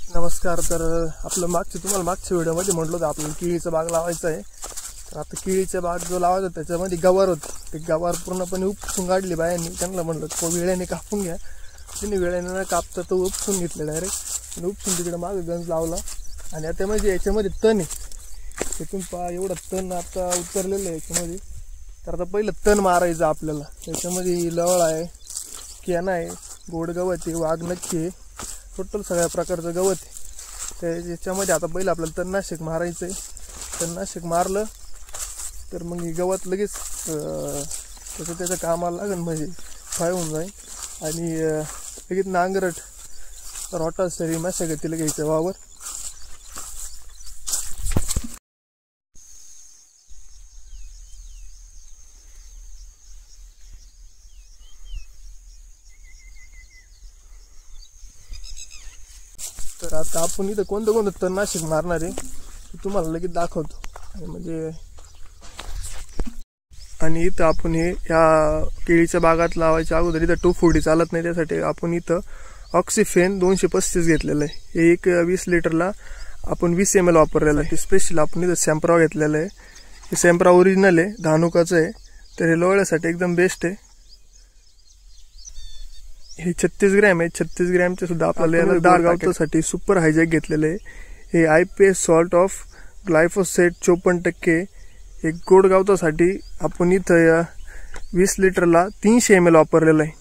नमस्कार। तर आपलं मागच्या व्हिडिओमध्ये म्हटलं होतं आपल्याला केळीचा बाग लावायचा आहे। तर आता केळीचा बाग जो लावायचा त्याच्यामध्ये गवार होतं, ते गवार पूर्णपणे उपसून काढली बायांनी। त्यांना म्हटलं तो वेळेने कापून घ्या, त्यांनी वेळेने न कापता तो उपसून घेतला डायरेक्ट आणि उपसून तिकडे मागे गंज लावला। आणि आता म्हणजे याच्यामध्ये तण आहे, तिथून पहा एवढं तण आता उतरलेलं आहे याच्यामध्ये। तर आता पहिलं तण मारायचं आपल्याला। त्याच्यामध्ये लवळ आहे, केना आहे, गोड गवत आहे, वाघनखी आहे, टोटल सगळ्या प्रकारचं गवत आहे। तर याच्यामध्ये आता पहिलं आपल्याला तणनाशक मारायचं आहे। तणनाशक मारलं तर मग गवत लगेच त्याच्या कामाला लागेल, म्हणजे फाय होऊन जाईल। आणि लगेच नांगरट रोटासरी मशागतीला घ्यायचं वावर। तर आता आपण इथं कोणतं तणनाशक मारणार आहे ते तुम्हाला लगेच दाखवतो। आणि इथं आपण हे या केळीच्या बागात लावायच्या अगोदर इथं 240 चालत नाही, त्यासाठी आपण इथं ऑक्सिफेन 235 घेतलेलं आहे। हे एक 20 लिटरला आपण 20 ml वापरलेलं आहे। स्पेशल आपण इथं सॅम्प्रा घेतलेलं आहे। हे सॅम्प्रा ओरिजिनल आहे, धानुकाचं आहे। तर हे लोळ्यासाठी एकदम बेस्ट आहे। हे 36 ग्रॅम आहे। 36 ग्रॅमचे सुद्धा आपल्याला डाळ गावतासाठी सुपर हायजॅक घेतलेलं आहे। हे IPS सॉल्ट ऑफ ग्लायफोसेट 54%। हे गोड गावतासाठी आपण इथं 20 लिटरला 300 ml वापरलेलं आहे।